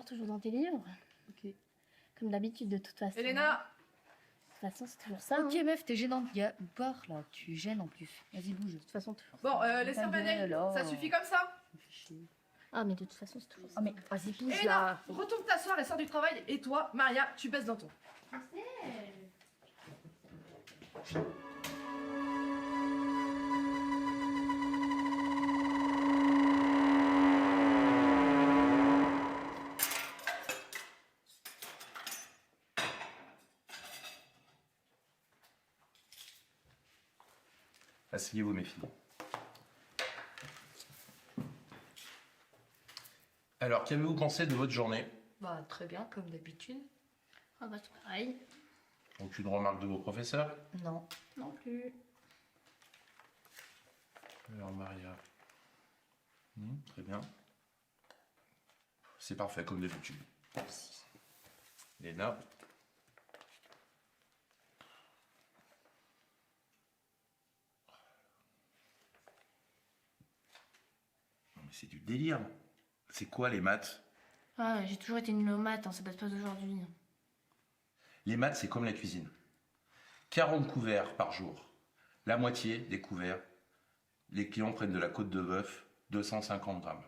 toujours dans tes livres. Ok. Comme d'habitude, de toute façon. Elena! De toute façon, c'est toujours ça. Ok, hein. meuf, t'es gênante. Barre là, tu gênes en plus. Vas-y, bouge. De toute façon, toujours Bon, ça. laissez Ta Vanille, gueule, oh. ça suffit comme ça. Ah, mais de toute façon, c'est toujours ça. Oh, mais vas-y, bouge Elena, là. retourne t'asseoir et sors du travail. Et toi, Maria, tu baisses dans ton. Asseyez-vous, mes filles. Alors, qu'avez-vous pensé de votre journée? Bah, très bien, comme d'habitude. Ah, bah, c'est pareil. Aucune remarque de vos professeurs? Non. Non plus. Alors, Maria. Très bien. C'est parfait, comme d'habitude. Merci. Léna. Non, mais c'est du délire. C'est quoi les maths? Ah, j'ai toujours été nulle aux maths, hein, ça passe pas d'aujourd'hui. Les maths, c'est comme la cuisine. 40 couverts par jour. La moitié des couverts, les clients prennent de la côte de bœuf, 250 grammes.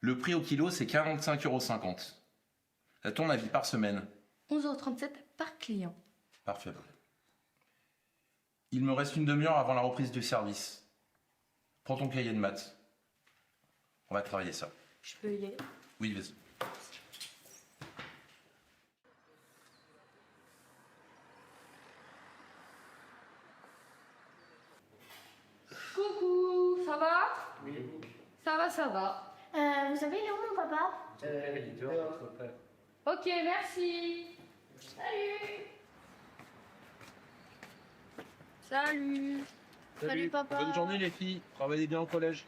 Le prix au kilo, c'est 45,50 €. À ton avis, par semaine? 11h37 par client. Parfait. Il me reste une demi-heure avant la reprise du service. Prends ton cahier de maths. On va travailler ça. Je peux y aller? Oui, vas-y. Coucou, ça va? Oui. Ça va, ça va. Vous savez, il est où mon papa? Ok, merci. Salut. Salut. Salut, papa. Bonne journée les filles. Travaillez bien au collège.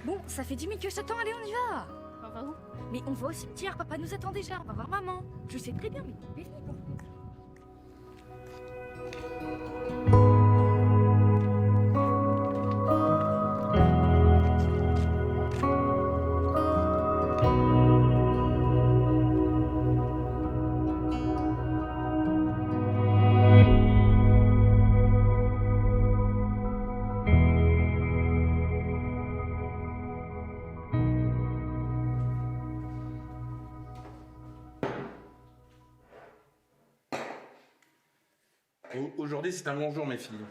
Bon, ça fait 10 minutes que je t'attends, allez, on y va. On va où? Mais on va au cimetière, papa nous attend déjà, on va voir maman. Je sais très bien, mais... Aujourd'hui, c'est un long jour, mes filles.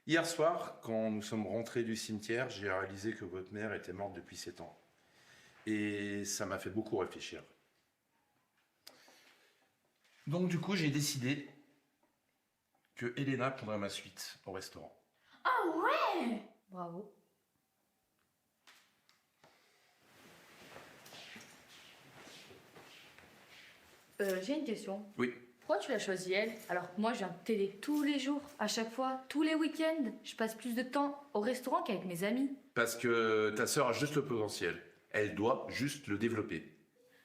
Hier soir, quand nous sommes rentrés du cimetière, j'ai réalisé que votre mère était morte depuis 7 ans. Et ça m'a fait beaucoup réfléchir. Donc du coup, j'ai décidé que Elena prendrait ma suite au restaurant. Ah ouais! Bravo. J'ai une question. Oui. Pourquoi tu l'as choisie elle, alors que moi je viens de t'aider tous les jours, à chaque fois, tous les week-ends, je passe plus de temps au restaurant qu'avec mes amis. Parce que ta sœur a juste le potentiel. Elle doit juste le développer.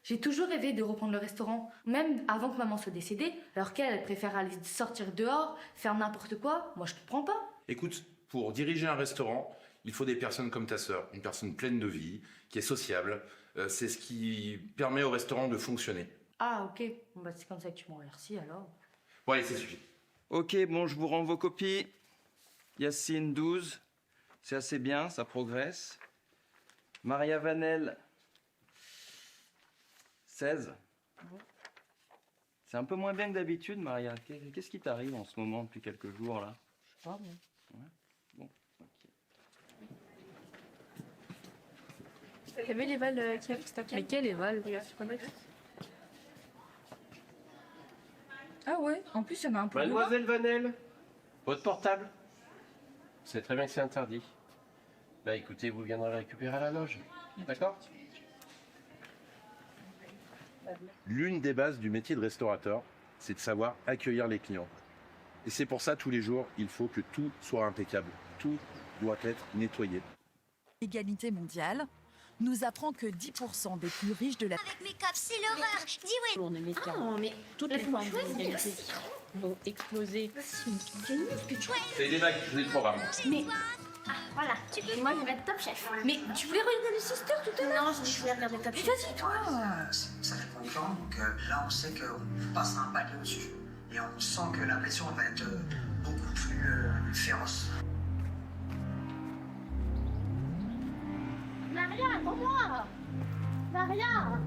J'ai toujours rêvé de reprendre le restaurant, même avant que maman soit décédée, alors qu'elle elle préfère aller sortir dehors, faire n'importe quoi. Moi je comprends pas. Écoute, pour diriger un restaurant, il faut des personnes comme ta sœur, une personne pleine de vie, qui est sociable. C'est ce qui permet au restaurant de fonctionner. Ah ok, bon, bah, c'est comme ça que tu m'en remercies alors. Bon allez, c'est suffit. Ok, bon, je vous rends vos copies. Yacine, 12. C'est assez bien, ça progresse. Maria Vanel, 16. C'est un peu moins bien que d'habitude, Maria. Qu'est-ce qui t'arrive en ce moment depuis quelques jours là? Je sais pas, moi. Ouais. Bon, ok. T'as vu les balles qui arrivent, Mais quel éval? Ah ouais, en plus, il y en a un peu. Mademoiselle Vanel, votre portable? C'est très bien que c'est interdit. Bah écoutez, vous viendrez le récupérer à la loge. D'accord? L'une des bases du métier de restaurateur, c'est de savoir accueillir les clients. Et c'est pour ça, tous les jours, il faut que tout soit impeccable. Tout doit être nettoyé. L'égalité mondiale nous apprend que 10% des plus riches de la Avec mes copes, c'est l'horreur. Dis oui. Oh, mais toutes les fois, vont exploser. C'est Elena qui faisait le programme. Mais, voilà. Moi, je vais être Top Chef. Mais tu voulais regarder les sisters tout à l'heure? Non, je voulais regarder Top Chef. Vas-y, toi. Ça fait confiant, donc là on sait qu'on passe un palier au-dessus. Et on sent que la pression va être beaucoup plus féroce. Maria, pour moi. Maria.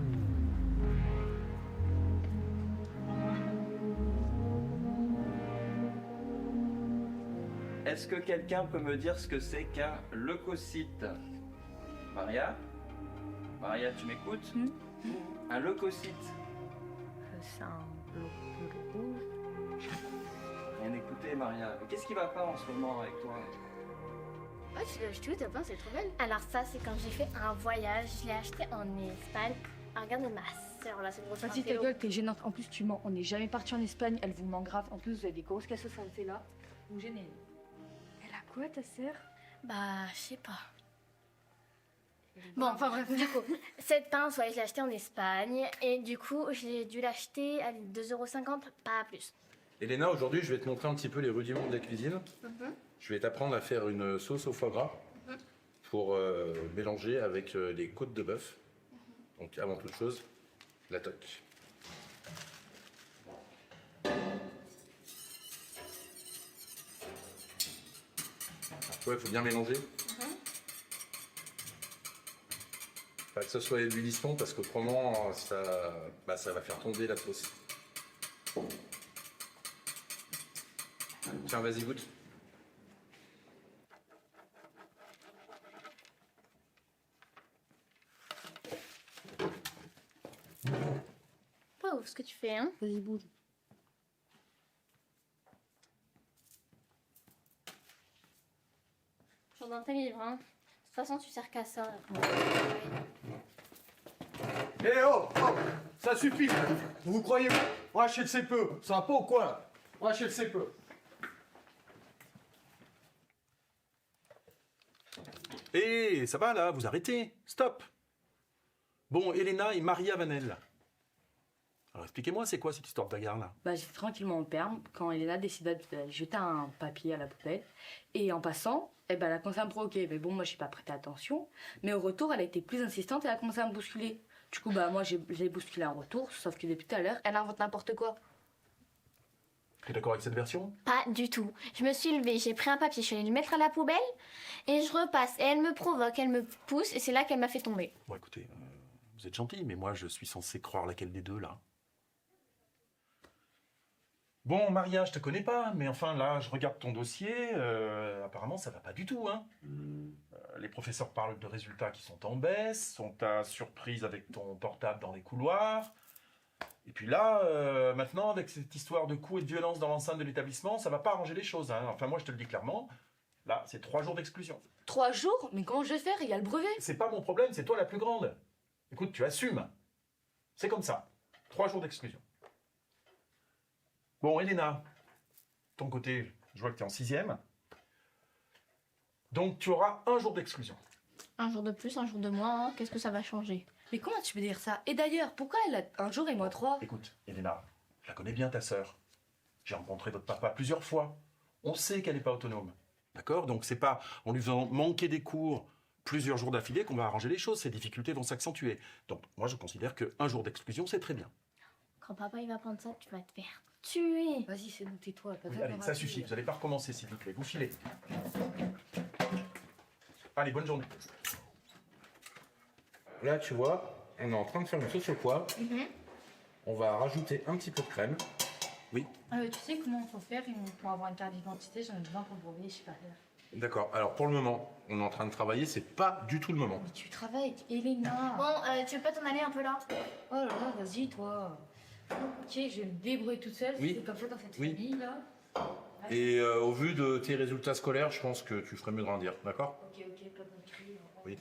Est-ce que quelqu'un peut me dire ce que c'est qu'un leucocyte? Maria? Maria, tu m'écoutes? Un leucocyte. C'est un bloc rouge. Rien écouté, Maria. Qu'est-ce qui va pas en ce moment avec toi? Ah, je te vois, c'est trop belle. Alors ça, c'est quand j'ai fait un voyage. Je l'ai acheté en Espagne. Ah, regarde ma sœur, là, c'est grosse. Vas-y, ta gueule, t'es gênante. En plus, tu mens. On n'est jamais parti en Espagne. Elle vous ment grave. En plus, vous avez des grosses cassos à rester là. Vous me gênez. Elle a quoi, ta sœur? Bah, je sais pas. Bon, enfin bref, du coup, cette pince, ouais, je l'ai achetée en Espagne. Et du coup, j'ai dû l'acheter à 2,50 €, pas plus. Elena, aujourd'hui, je vais te montrer un petit peu les rudiments de la cuisine. Je vais t'apprendre à faire une sauce au foie gras pour mélanger avec les côtes de bœuf. Donc, avant toute chose, la toque. Ouais, il faut bien mélanger. Pas que ce soit ébullition parce qu'autrement, ça va faire tomber la sauce. Tiens, vas-y, goûte. Pas ouf ce que tu fais, hein. Vas-y, bouge. Genre dans tes livres, hein. De toute façon, tu sers qu'à ça. Eh oh, ça suffit. Vous vous croyez on achète ses peu. Ça va pas ou quoi là? On achète ses peu. Hé, ça va là, vous arrêtez. Stop. Bon, Elena et Maria Vanel. Alors expliquez-moi, c'est quoi cette histoire de bagarre là? Bah, j'étais tranquillement en perme quand Elena décida de jeter un papier à la poubelle. Et en passant, eh ben, elle a commencé à me provoquer. Mais bon, moi, je n'ai pas prêté attention. Mais au retour, elle a été plus insistante et elle a commencé à me bousculer. Du coup, bah, moi, j'ai bousculé en retour. Sauf que depuis tout à l'heure, elle invente n'importe quoi. Tu es d'accord avec cette version? Pas du tout. Je me suis levée, j'ai pris un papier, je suis allée le mettre à la poubelle. Et je repasse. Et elle me provoque, elle me pousse. Et c'est là qu'elle m'a fait tomber. Bon, écoutez, vous êtes gentil, mais moi, je suis censé croire laquelle des deux là. Bon, Maria, je te connais pas, mais enfin, là, je regarde ton dossier. Apparemment, ça va pas du tout, hein. Les professeurs parlent de résultats qui sont en baisse, sont à surprise avec ton portable dans les couloirs. Et puis là, maintenant, avec cette histoire de coups et de violence dans l'enceinte de l'établissement, ça va pas arranger les choses, hein. Enfin, moi, je te le dis clairement, là, c'est 3 jours d'exclusion. 3 jours? Mais comment je vais faire? Il y a le brevet. C'est pas mon problème, c'est toi la plus grande. Écoute, tu assumes. C'est comme ça. 3 jours d'exclusion. Bon, Elena, ton côté, je vois que tu es en 6e. Donc, tu auras 1 jour d'exclusion. Un jour de plus, un jour de moins, hein. Qu'est-ce que ça va changer? Mais comment tu peux dire ça? Et d'ailleurs, pourquoi elle a 1 jour et moi 3? Écoute, Elena, je la connais bien, ta sœur. J'ai rencontré votre papa plusieurs fois. On sait qu'elle n'est pas autonome. D'accord? Donc, c'est pas en lui faisant manquer des cours plusieurs jours d'affilée qu'on va arranger les choses. Ces difficultés vont s'accentuer. Donc, moi, je considère que 1 jour d'exclusion, c'est très bien. Quand papa il va prendre ça, tu vas te faire tuer. Vas-y, c'est bon, tais-toi. Oui, allez, ça suffit. Vous n'allez pas recommencer, s'il vous plaît. Vous filez. Allez, bonne journée. Là, tu vois, on est en train de faire une sauce au poivre. On va rajouter un petit peu de crème. Oui. Tu sais comment faut faire pour avoir une carte d'identité? J'en ai besoin pour le brevet, je sais pas faire. D'accord. Alors pour le moment, on est en train de travailler, c'est pas du tout le moment. Mais tu travailles avec Elena. Bon, tu veux pas t'en aller un peu là? Oh là là, vas-y, toi. Ok, je vais me débrouiller toute seule. Oui. C'est comme ça dans cette Oui. famille, là. Et au vu de tes résultats scolaires, je pense que tu ferais mieux de grandir, d'accord? Ok, pas de cri. Oui.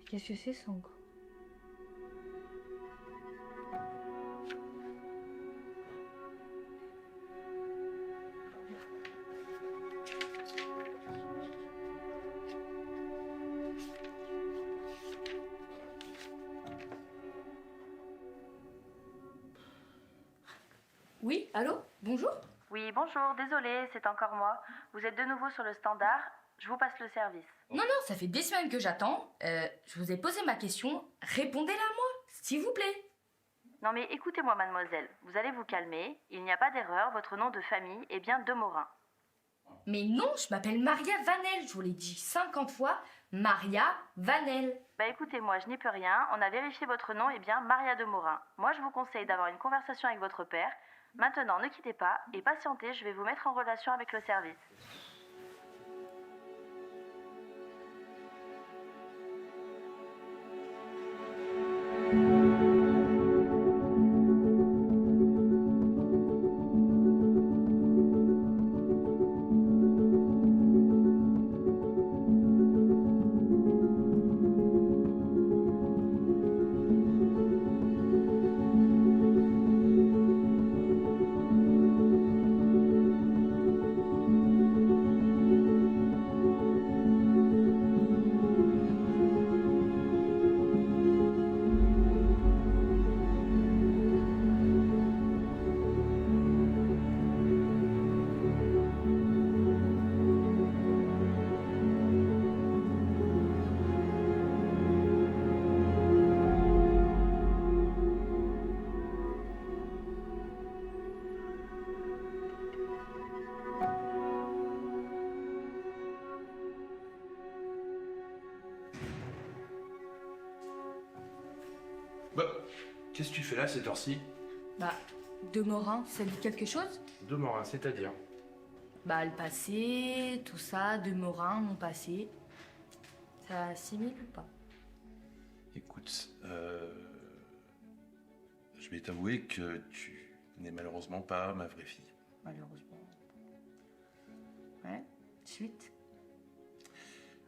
Qu'est-ce que c'est ça encore? Oui, allô? Bonjour? Oui, bonjour, désolée, c'est encore moi. Vous êtes de nouveau sur le standard, je vous passe le service. Non, ça fait des semaines que j'attends. Je vous ai posé ma question. Répondez-la à moi, s'il vous plaît. Non mais écoutez-moi mademoiselle, vous allez vous calmer, il n'y a pas d'erreur, votre nom de famille est bien Demorin. Mais non, je m'appelle Maria Vanel. Je vous l'ai dit 50 fois. Maria Vanel. Bah écoutez-moi, je n'y peux rien, on a vérifié votre nom est bien Maria Demorin. Moi je vous conseille d'avoir une conversation avec votre père. Maintenant, ne quittez pas et patientez, je vais vous mettre en relation avec le service. Bah, qu'est-ce que tu fais là à cette heure-ci? Bah, Demorin, ça dit quelque chose? Demorin, c'est-à-dire? Bah, le passé, tout ça, Demorin, mon passé. Ça assimile ou pas? Écoute, je vais t'avouer que tu n'es malheureusement pas ma vraie fille. Malheureusement. Ouais, suite.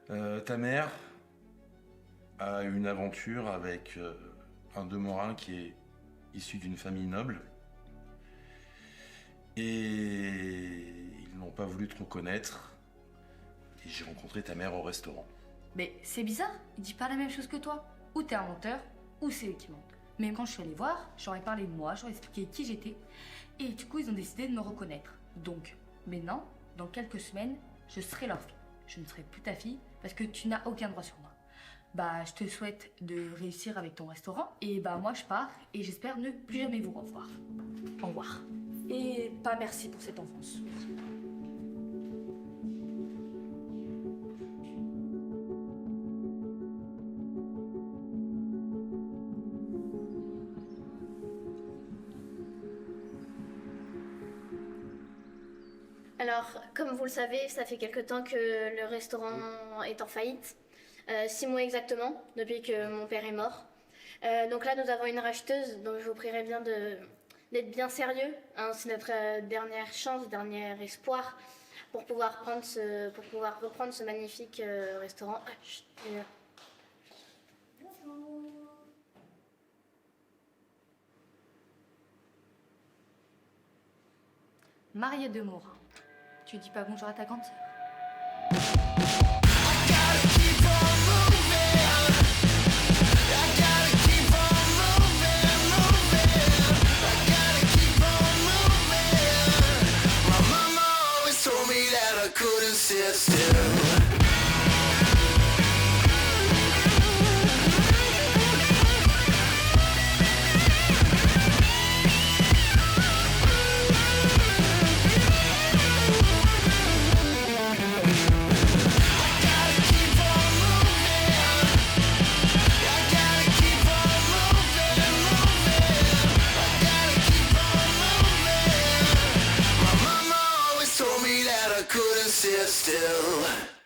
Ta mère a eu une aventure avec un Demorin qui est issu d'une famille noble. Et ils n'ont pas voulu te reconnaître. Et j'ai rencontré ta mère au restaurant. Mais c'est bizarre, il dit pas la même chose que toi. Ou t'es un menteur, ou c'est eux qui mentent. Mais quand je suis allée voir, j'aurais parlé de moi, j'aurais expliqué qui j'étais. Et du coup, ils ont décidé de me reconnaître. Donc, maintenant, dans quelques semaines, je serai leur fille. Je ne serai plus ta fille parce que tu n'as aucun droit sur moi. Bah, je te souhaite de réussir avec ton restaurant. Et bah, moi, je pars et j'espère ne plus jamais vous revoir. Au revoir. Et pas merci pour cette enfance. Alors, comme vous le savez, ça fait quelque temps que le restaurant est en faillite. 6 mois exactement, depuis que mon père est mort. Donc là, nous avons une racheteuse, donc je vous prierai bien d'être bien sérieux. Hein, c'est notre dernière chance, dernier espoir pour pouvoir reprendre ce magnifique restaurant. Ah, chut, Maria Demorin. Tu dis pas bonjour à ta grande sœur? told me that I couldn't sit still. Couldn't sit still.